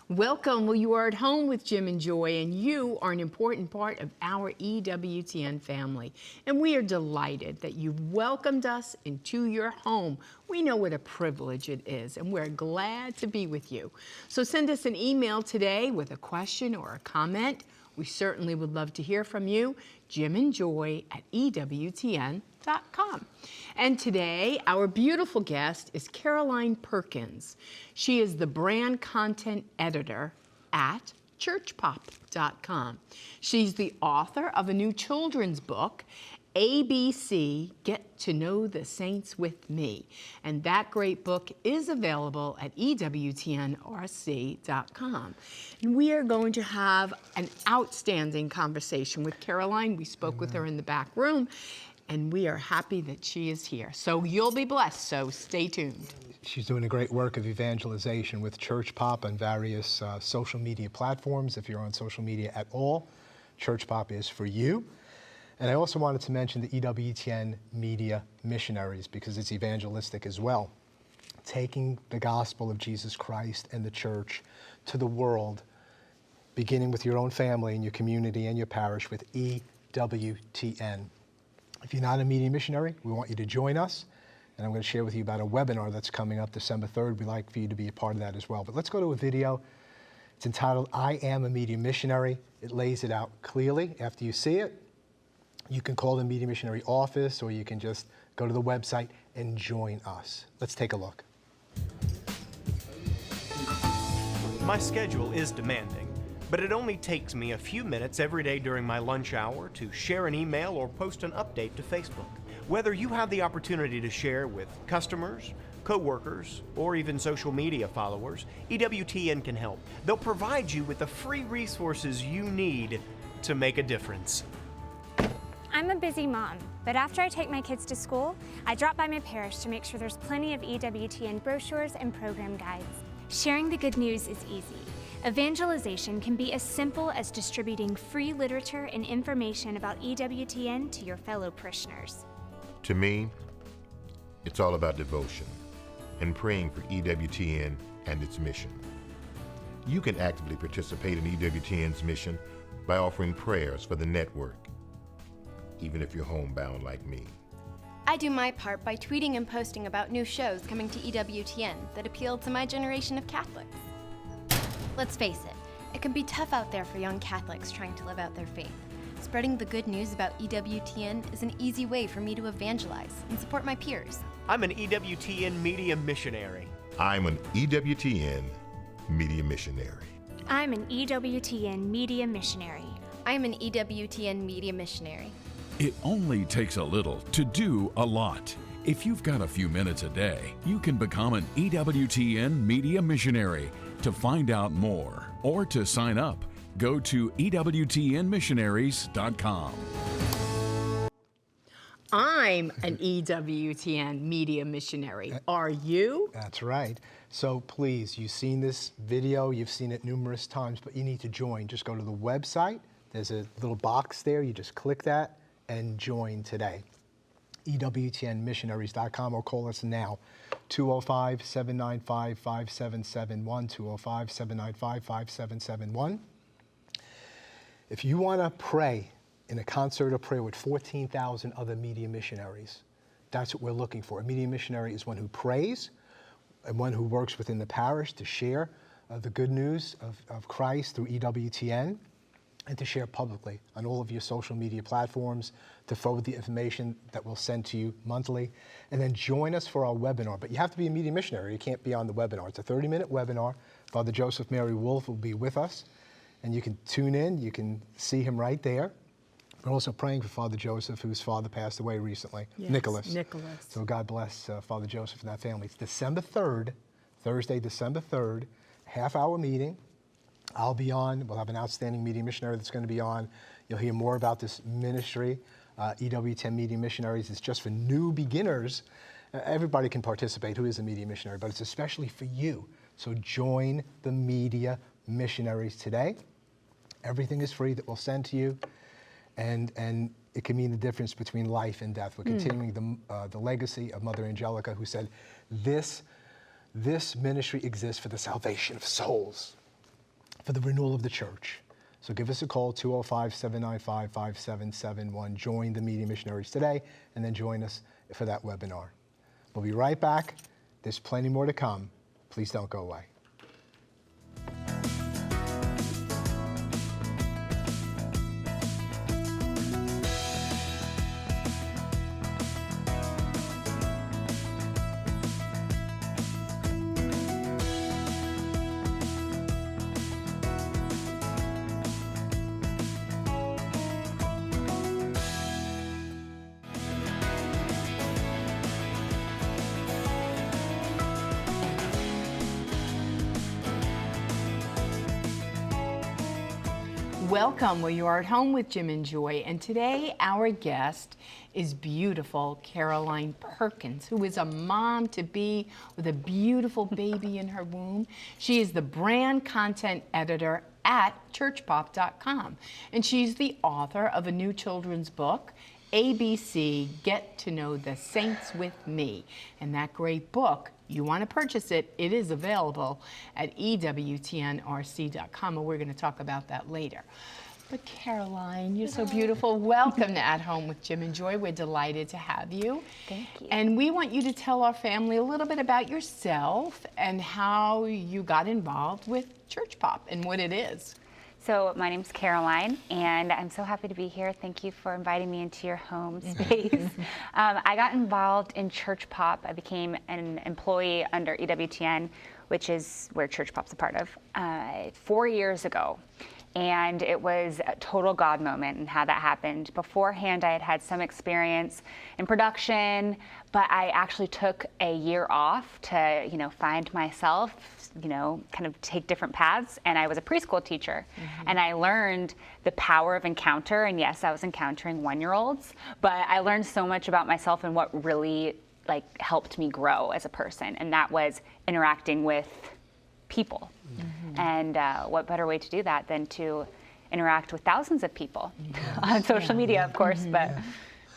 Welcome. Well, you are at home with Jim and Joy, and you are an important part of our EWTN family. And we are delighted that you've welcomed us into your home. We know what a privilege it is, and we're glad to be with you. So send us an email today with a question or a comment. We certainly would love to hear from you. jimandjoy@EWTN.com. And today, our beautiful guest is Caroline Perkins. She is the brand content editor at churchpop.com. She's the author of a new children's book, ABC, Get to Know the Saints with Me. And that great book is available at EWTNRC.com. And we are going to have an outstanding conversation with Caroline. We spoke with her in the back room, and we are happy that she is here. So you'll be blessed, so stay tuned. She's doing a great work of evangelization with Church Pop on various social media platforms. If you're on social media at all, Church Pop is for you. And I also wanted to mention the EWTN Media Missionaries because it's evangelistic as well. Taking the gospel of Jesus Christ and the church to the world, beginning with your own family and your community and your parish with EWTN. If you're not a media missionary, we want you to join us. And I'm going to share with you about a webinar that's coming up December 3rd. We'd like for you to be a part of that as well. But let's go to a video. It's entitled, I Am a Media Missionary. It lays it out clearly. After you see it, you can call the Media Missionary office, or you can just go to the website and join us. Let's take a look. My schedule is demanding, but it only takes me a few minutes every day during my lunch hour to share an email or post an update to Facebook. Whether you have the opportunity to share with customers, co-workers, or even social media followers, EWTN can help. They'll provide you with the free resources you need to make a difference. I'm a busy mom, but after I take my kids to school, I drop by my parish to make sure there's plenty of EWTN brochures and program guides. Sharing the good news is easy. Evangelization can be as simple as distributing free literature and information about EWTN to your fellow parishioners. To me, it's all about devotion and praying for EWTN and its mission. You can actively participate in EWTN's mission by offering prayers for the network, even if you're homebound like me. I do my part by tweeting and posting about new shows coming to EWTN that appeal to my generation of Catholics. Let's face it can be tough out there for young Catholics trying to live out their faith. Spreading the good news about EWTN is an easy way for me to evangelize and support my peers. I'm an EWTN Media Missionary. I'm an EWTN Media Missionary. I'm an EWTN Media Missionary. I'm an EWTN Media Missionary. It only takes a little to do a lot. If you've got a few minutes a day, you can become an EWTN Media Missionary. To find out more or to sign up, go to EWTNmissionaries.com. I'm an EWTN Media Missionary. Are you? That's right. So please, you've seen this video, you've seen it numerous times, but you need to join. Just go to the website. There's a little box there. You just click that and join today. EWTNmissionaries.com, or call us now, 205-795-5771, 205-795-5771. If you want to pray in a concert of prayer with 14,000 other media missionaries, that's what we're looking for. A media missionary is one who prays and one who works within the parish to share the good news of Christ through EWTN, and to share publicly on all of your social media platforms, to forward the information that we'll send to you monthly, and then join us for our webinar. But you have to be a media missionary. You can't be on the webinar. It's a 30-minute webinar. Father Joseph Mary Wolf will be with us, and you can tune in. You can see him right there. We're also praying for Father Joseph, whose father passed away recently, Yes, Nicholas. Nicholas. So God bless Father Joseph and that family. It's December 3rd, Thursday, December 3rd, half-hour meeting. I'll be on. We'll have an outstanding media missionary that's going to be on. You'll hear more about this ministry. EWTN Media Missionaries is just for new beginners. Everybody can participate who is a media missionary, but it's especially for you. So join the Media Missionaries today. Everything is free that we'll send to you, and it can mean the difference between life and death. We're continuing the legacy of Mother Angelica, who said, this ministry exists for the salvation of souls. for the renewal of the church. So give us a call, 205-795-5771. Join the Media Missionaries today, and then join us for that webinar. We'll be right back. There's plenty more to come. Please don't go away. Welcome. Well, you are at home with Jim and Joy, and today our guest is beautiful Caroline Perkins, who is a mom-to-be with a beautiful baby in her womb. She is the brand content editor at churchpop.com, and she's the author of a new children's book, ABC, Get to Know the Saints with Me. And that great book, you want to purchase it, it is available at EWTNRC.com, and we're going to talk about that later. But Caroline, you're so beautiful. Welcome to At Home with Jim and Joy. We're delighted to have you. Thank you. And we want you to tell our family a little bit about yourself and how you got involved with Church Pop and what it is. So my name's Caroline, and I'm so happy to be here. Thank you for inviting me into your home space. I got involved in Church Pop. I became an employee under EWTN, which is where Church Pop's a part of, 4 years ago. And it was a total God moment and how that happened. Beforehand, I had had some experience in production, but I actually took a year off to, find myself, kind of take different paths. And I was a preschool teacher, and I learned the power of encounter. And yes, I was encountering 1-year-olds, but I learned so much about myself and what really helped me grow as a person. And that was interacting with people. And what better way to do that than to interact with thousands of people on social media, of course, but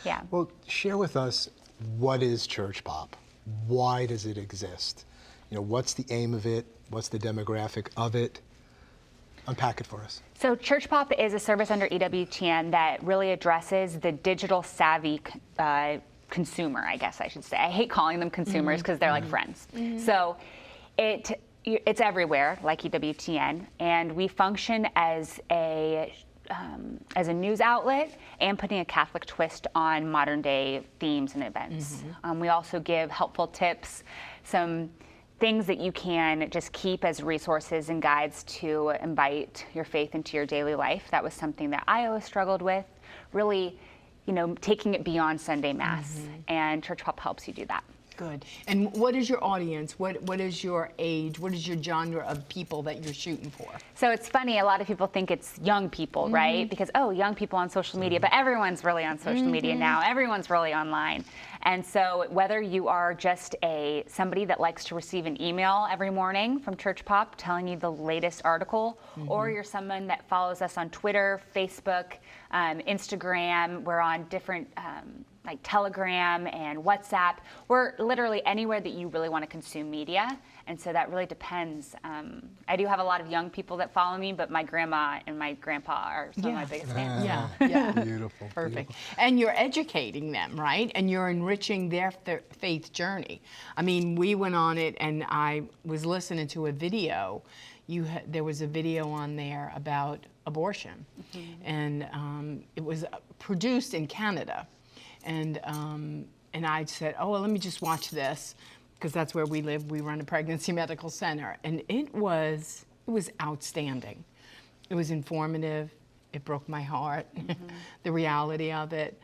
yeah. Well, share with us, what is Church Pop? Why does it exist? What's the aim of it? What's the demographic of it? Unpack it for us. So Church Pop is a service under EWTN that really addresses the digital savvy consumer, I guess I should say. I hate calling them consumers because they're like friends. So it's everywhere, like EWTN, and we function as a news outlet and putting a Catholic twist on modern day themes and events. We also give helpful tips, some things that you can just keep as resources and guides to invite your faith into your daily life. That was something that I always struggled with, really, taking it beyond Sunday Mass, and Church Pop helps you do that. Good. And what is your audience? What is your age? What is your genre of people that you're shooting for? So it's funny, a lot of people think it's young people, right? Because, young people on social media, but everyone's really on social media now. Everyone's really online. And so whether you are just somebody that likes to receive an email every morning from Church Pop telling you the latest article, or you're someone that follows us on Twitter, Facebook, Instagram, we're on different like Telegram and WhatsApp. We're literally anywhere that you really want to consume media. And so that really depends. I do have a lot of young people that follow me, but my grandma and my grandpa are some of my biggest fans. Yeah. Beautiful. Perfect. Beautiful. And you're educating them, right? And you're enriching their faith journey. I mean, we went on it, and I was listening to a video. There was a video on there about abortion, and it was produced in Canada. And I said, oh, well, let me just watch this, because that's where we live. We run a pregnancy medical center. And it was outstanding. It was informative. It broke my heart. The reality of it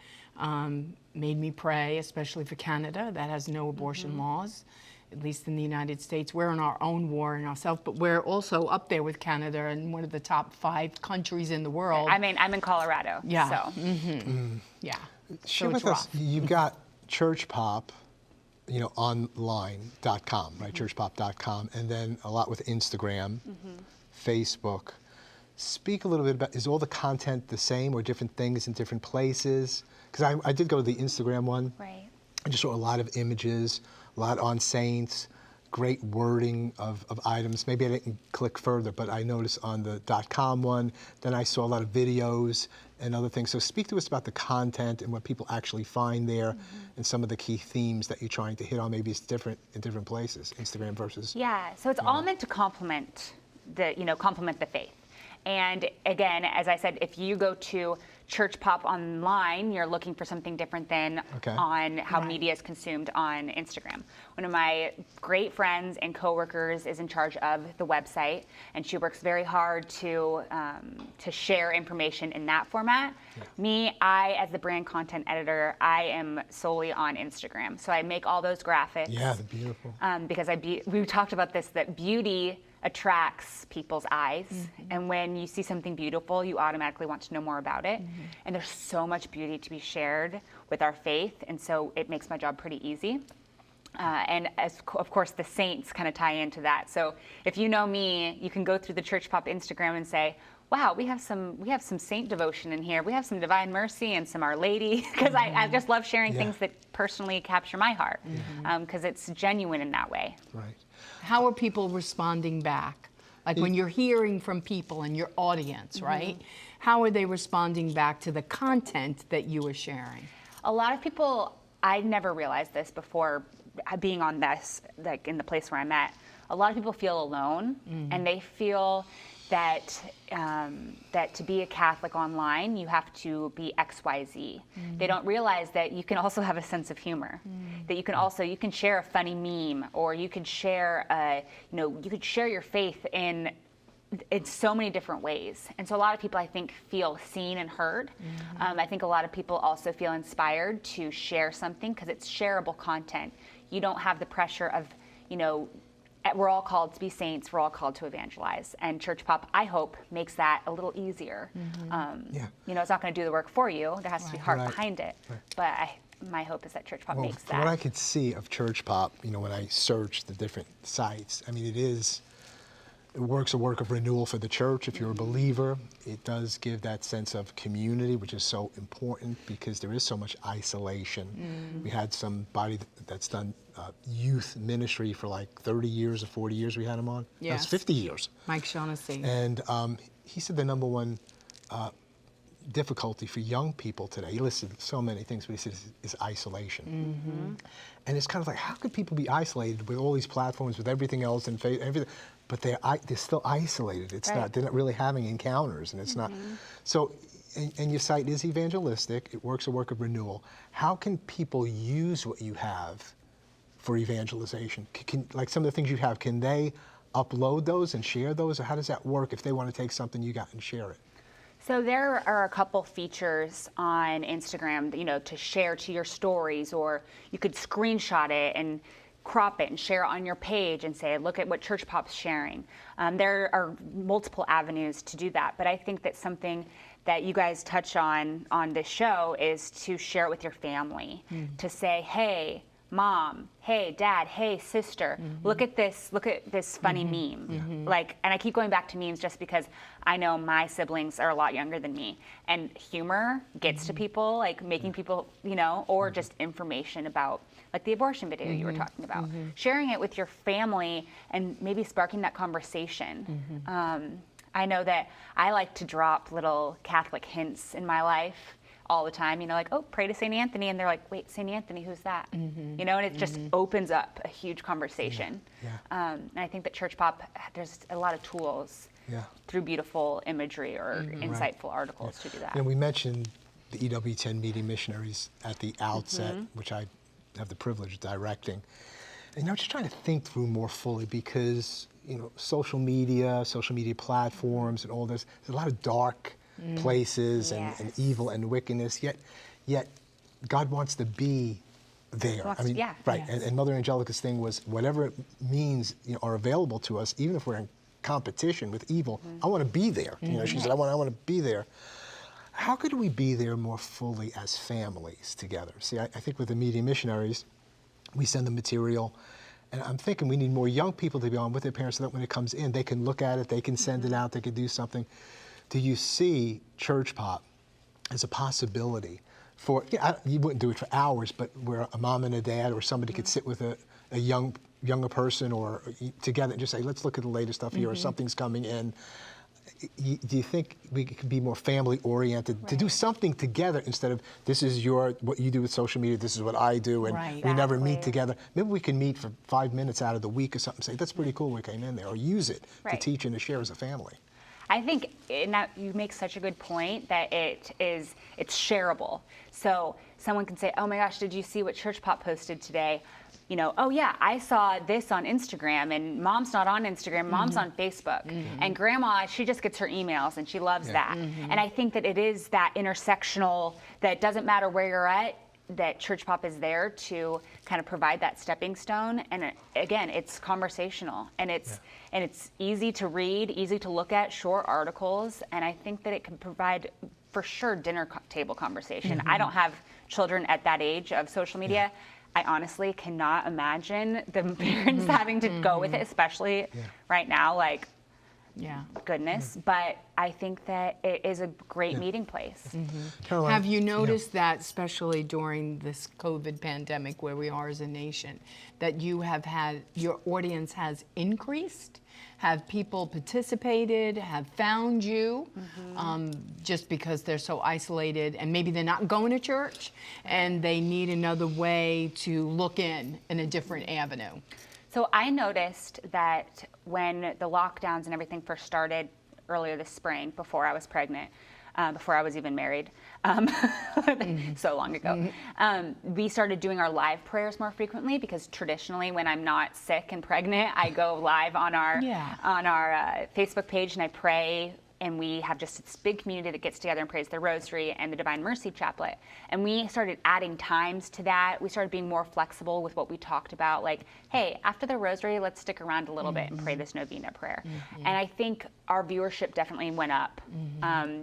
made me pray, especially for Canada that has no abortion laws, at least in the United States. We're in our own war in ourselves, but we're also up there with Canada and one of the top 5 countries in the world. I mean, I'm in Colorado. Yeah. So. Yeah. Share So it's with us, rough. you've got Church Pop, online.com, right? Churchpop.com, and then a lot with Instagram, Facebook. Speak a little bit about, is all the content the same or different things in different places? Because I did go to the Instagram one. Right. I just saw a lot of images, a lot on saints. great wording of items. Maybe I didn't click further, but I noticed on the .com one, then I saw a lot of videos and other things. So speak to us about the content and what people actually find there, and some of the key themes that you're trying to hit on. Maybe it's different in different places, Instagram versus. Yeah, so it's all meant to complement the faith. And again, as I said, if you go to Church Pop online, you're looking for something different than on how media is consumed on Instagram. One of my great friends and coworkers is in charge of the website, and she works very hard to share information in that format. Me, as the brand content editor, I am solely on Instagram. So I make all those graphics. Yeah, they're beautiful. Because we talked about this, that beauty attracts people's eyes, and when you see something beautiful, you automatically want to know more about it. And there's so much beauty to be shared with our faith, and so it makes my job pretty easy. And of course, the saints kind of tie into that. So if you know me, you can go through the Church Pop Instagram and say, wow, we have some saint devotion in here. We have some Divine Mercy and some Our Lady, because I just love sharing things that personally capture my heart, because it's genuine in that way. Right. How are people responding back? Like when you're hearing from people in your audience, right? How are they responding back to the content that you are sharing? A lot of people, I never realized this before being on this, like in the place where I'm at, a lot of people feel alone, and they feel that that to be a Catholic online, you have to be XYZ. They don't realize that you can also have a sense of humor. That you can share a funny meme, or you can share you could share your faith in so many different ways. And so a lot of people, I think, feel seen and heard. I think a lot of people also feel inspired to share something because it's shareable content. You don't have the pressure of, we're all called to be saints, we're all called to evangelize. And Church Pop, I hope, makes that a little easier. It's not going to do the work for you. There has to be heart behind it. But my hope is that Church Pop makes that. From what I could see of Church Pop, when I searched the different sites, I mean, it works a work of renewal for the church. If you're a believer, it does give that sense of community, which is so important because there is so much isolation. We had somebody that's done youth ministry for like 30 years or 40 years. We had him on. Yes. That's 50 years. Mike Shaughnessy. And he said the number one difficulty for young people today, he listed so many things, but he said is isolation. And it's kind of like, how could people be isolated with all these platforms, with everything else and everything, but they're still isolated. It's not, they're not really having encounters, and it's not. So, and your site is evangelistic. It works a work of renewal. How can people use what you have for evangelization? Like some of the things you have, can they upload those and share those, or how does that work if they want to take something you got and share it? So there are a couple features on Instagram, to share to your stories, or you could screenshot it and crop it and share it on your page and say, look at what Church Pop's sharing. There are multiple avenues to do that, but I think that something that you guys touch on this show is to share it with your family, to say, hey, Mom, hey, Dad, hey, sister, look at this funny meme. And I keep going back to memes just because I know my siblings are a lot younger than me, and humor gets to people, like making people, or just information about, like the abortion video you were talking about, sharing it with your family and maybe sparking that conversation. I know that I like to drop little Catholic hints in my life all the time, like, oh, pray to St. Anthony, and they're like, wait, St. Anthony, who's that? And it just opens up a huge conversation. And I think that Church Pop, there's a lot of tools through beautiful imagery or insightful articles to do that. And we mentioned the EWTN Media Missionaries at the outset, which I have the privilege of directing. And just trying to think through more fully because, social media platforms and all this, there's a lot of dark places and evil and wickedness, yet God wants to be there. And Mother Angelica's thing was, whatever means are available to us, even if we're in competition with evil, I want to be there. She said, I want to be there. How could we be there more fully as families together? See, I think with the Media Missionaries, we send them material, and I'm thinking we need more young people to be on with their parents so that when it comes in, they can look at it, they can send it out, they can do something. Do you see Church Pop as a possibility for, you wouldn't do it for hours, but where a mom and a dad or somebody could sit with a young younger person or together and just say, let's look at the latest stuff here, or something's coming in. Do you think we could be more family oriented to do something together instead of this is what you do with social media, this is what I do, and we never meet together? Maybe we can meet for 5 minutes out of the week or something, say that's pretty cool we came in there, or use it to teach and to share as a family. I think you make such a good point that it's shareable. So someone can say, oh my gosh, did you see what Church Pop posted today? You know, oh yeah, I saw this on Instagram, and Mom's not on Instagram, Mom's on Facebook. And Grandma, she just gets her emails and she loves that. And I think that it is that intersectional, that doesn't matter where you're at, that Church Pop is there to kind of provide that stepping stone. And again, it's conversational, and it's easy to read, easy to look at, short articles. And I think that it can provide, for sure, dinner table conversation. I don't have children at that age of social media. I honestly cannot imagine the parents having to go with it, especially right now, like, goodness. But I think that it is a great meeting place. Caroline, Have you noticed that, especially during this COVID pandemic where we are as a nation, that you have had, your audience has increased? Have people participated, have found you, just because they're so isolated and maybe they're not going to church and they need another way to look in a different avenue? So I noticed that when the lockdowns and everything first started earlier this spring, before I was pregnant, before I was even married, so long ago, we started doing our live prayers more frequently, because traditionally when I'm not sick and pregnant, I go live on our Facebook page and I pray. And we have just this big community that gets together and prays the Rosary and the Divine Mercy Chaplet. And we started adding times to that. We started being more flexible with what we talked about. Like, hey, after the Rosary, let's stick around a little bit and pray this Novena prayer. And I think our viewership definitely went up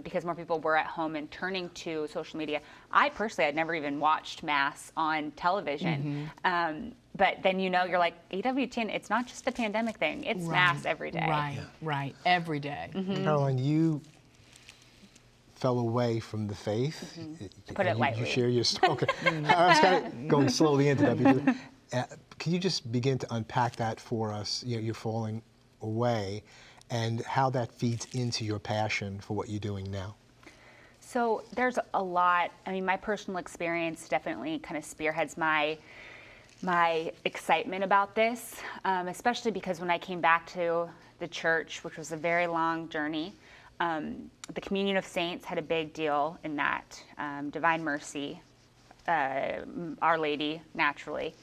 because more people were at home and turning to social media. I personally had never even watched Mass on television. But then, you're like, EWTN, it's not just a pandemic thing. It's Mass every day. Right, every day. Caroline, you fell away from the faith. To put it lightly. You share your story. Okay. I was kind of going slowly into that. Because, can you just begin to unpack that for us? You're falling away, and how that feeds into your passion for what you're doing now. So there's a lot. I mean, my personal experience definitely kind of spearheads my excitement about this, especially because when I came back to the church, which was a very long journey, the Communion of Saints had a big deal in that. Divine Mercy, Our Lady, naturally,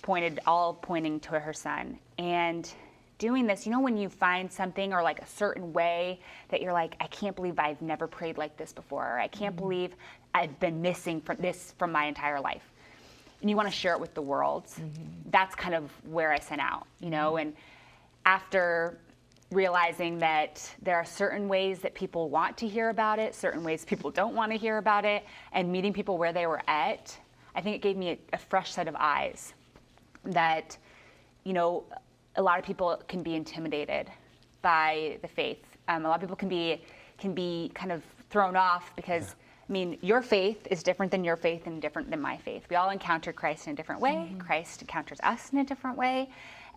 pointing to her Son. And doing this, when you find something or like a certain way that you're like, I can't believe I've never prayed like this before, or I can't believe I've been missing from my entire life. And you want to share it with the world. That's kind of where I sent out, and after realizing that there are certain ways that people want to hear about it, certain ways people don't want to hear about it, and meeting people where they were at, I think it gave me a fresh set of eyes that, a lot of people can be intimidated by the faith. A lot of people can be kind of thrown off because I mean, your faith is different than your faith and different than my faith. We all encounter Christ in a different way. Christ encounters us in a different way.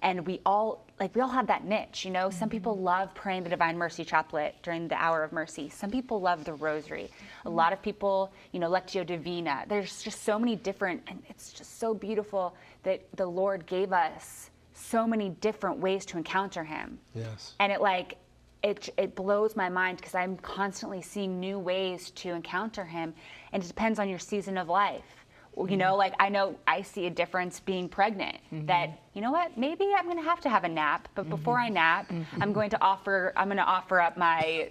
And we all have that niche, Some people love praying the Divine Mercy Chaplet during the hour of mercy. Some people love the Rosary. A lot of people, Lectio Divina. There's just so many different, and it's just so beautiful that the Lord gave us so many different ways to encounter Him. Yes. And it blows my mind because I'm constantly seeing new ways to encounter Him, and it depends on your season of life. I know I see a difference being pregnant that, maybe I'm going to have a nap, but before I nap, I'm going to offer up my,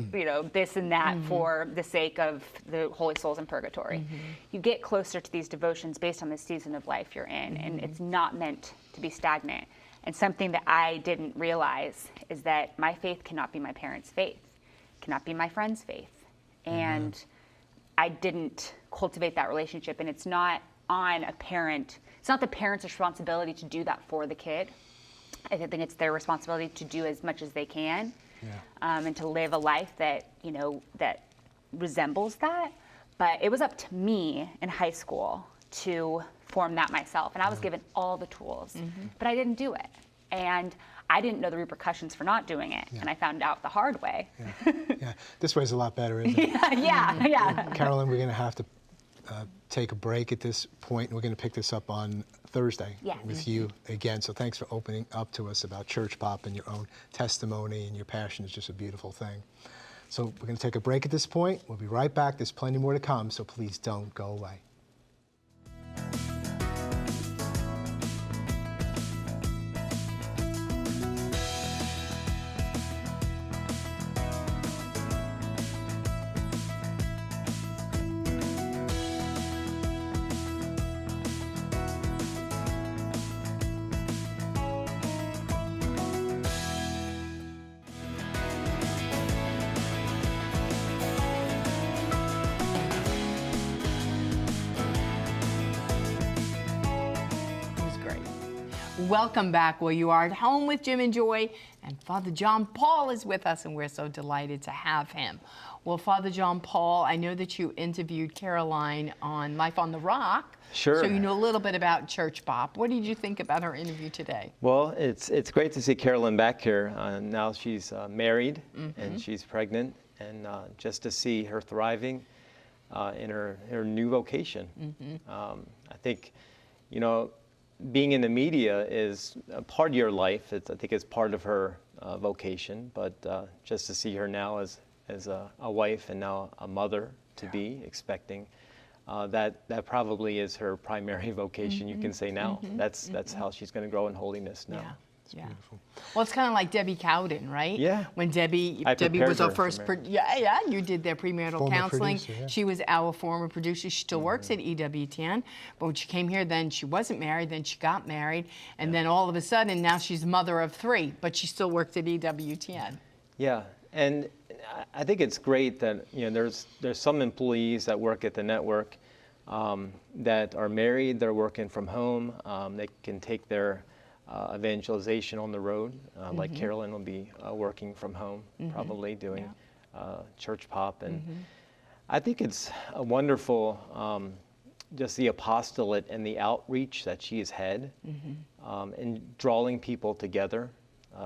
this and that for the sake of the holy souls in purgatory. You get closer to these devotions based on the season of life you're in, and it's not meant to be stagnant. And something that I didn't realize is that my faith cannot be my parents' faith, cannot be my friend's faith. And I didn't cultivate that relationship. And it's not on a parent, it's not the parent's responsibility to do that for the kid. I think it's their responsibility to do as much as they can and to live a life that, that resembles that. But it was up to me in high school to form that myself. And I was given all the tools, but I didn't do it. And I didn't know the repercussions for not doing it. And I found out the hard way. Yeah, this way's a lot better, isn't it? Yeah. Carolyn, we're going to have to take a break at this point, and we're going to pick this up on Thursday with you again. So thanks for opening up to us about Church Pop and your own testimony, and your passion is just a beautiful thing. So we're going to take a break at this point. We'll be right back. There's plenty more to come, so please don't go away. Welcome back. Well, you are at home with Jim and Joy, and Father John Paul is with us, and we're so delighted to have him. Well, Father John Paul, I know that you interviewed Caroline on Life on the Rock. Sure. So you know a little bit about Church Pop. What did you think about her interview today? Well, it's great to see Carolyn back here. Now she's married and she's pregnant, and just to see her thriving in her new vocation. I think, you know, being in the media is a part of your life. I think it's part of her vocation, but just to see her now as a wife and now a mother to be, expecting, that probably is her primary vocation, you can say now. That's how she's going to grow in holiness now. Yeah. Well, it's kind of like Debbie Cowden, right? Yeah. When Debbie was our first, you did their premarital Former counseling. producer, yeah. She She was our former producer. She still works at EWTN, but when she came here, then she wasn't married. Then she got married, and then all of a sudden, now she's mother of 3, but she still works at EWTN. Yeah, and I think it's great that, you know, there's some employees that work at the network that are married. They're working from home. They can take their evangelization on the road, like Carolyn will be working from home, probably doing Church Pop. And I think it's a wonderful, just the apostolate and the outreach that she has had in drawing people together,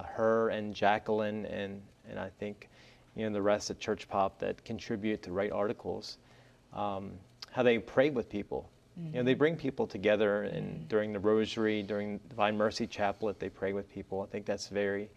her and Jacqueline and I think, you know, the rest of Church Pop that contribute to write articles, how they pray with people. You know, they bring people together, and during the Rosary, during Divine Mercy Chaplet, they pray with people. I think that's very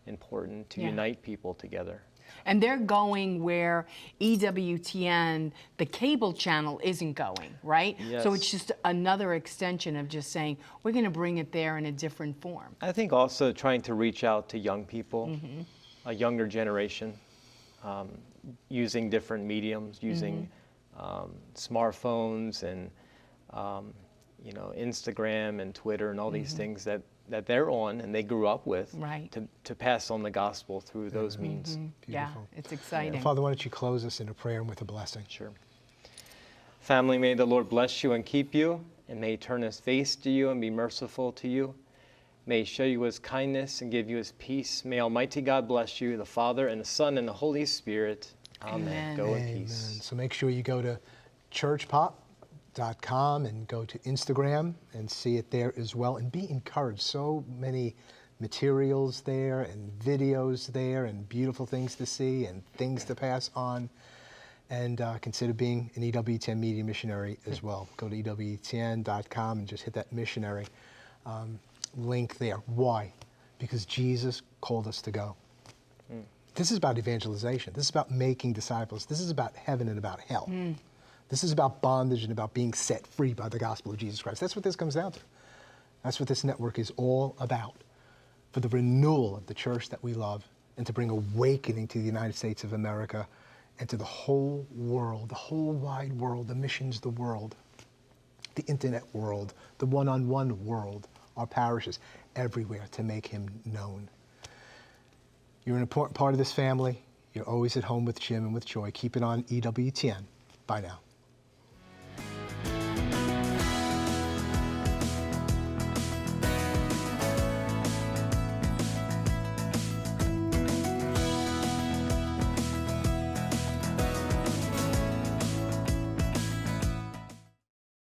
important to unite people together. And they're going where EWTN, the cable channel, isn't going, right? Yes. So it's just another extension of just saying, we're going to bring it there in a different form. I think also trying to reach out to young people, a younger generation, using different mediums, using smartphones and you know, Instagram and Twitter and all these things that they're on and they grew up with, to pass on the gospel through those means. Yeah, it's exciting. Father, why don't you close us in a prayer and with a blessing? Sure. Family, may the Lord bless you and keep you, and may he turn his face to you and be merciful to you. May he show you his kindness and give you his peace. May Almighty God bless you, the Father and the Son and the Holy Spirit. Amen. Go in peace. So make sure you go to churchpop.com and go to Instagram and see it there as well, and be encouraged. So many materials there and videos there and beautiful things to see and things to pass on. And consider being an EWTN media missionary as well. Go to EWTN.com and just hit that missionary link there. Why? Because Jesus called us to go. This is about evangelization. This is about making disciples. This is about heaven and about hell. This is about bondage and about being set free by the gospel of Jesus Christ. That's what this comes down to. That's what this network is all about. For the renewal of the church that we love, and to bring awakening to the United States of America and to the whole world, the whole wide world, the missions, the world, the internet world, the one-on-one world, our parishes, everywhere, to make him known. You're an important part of this family. You're always at home with Jim and with Joy. Keep it on EWTN. Bye now.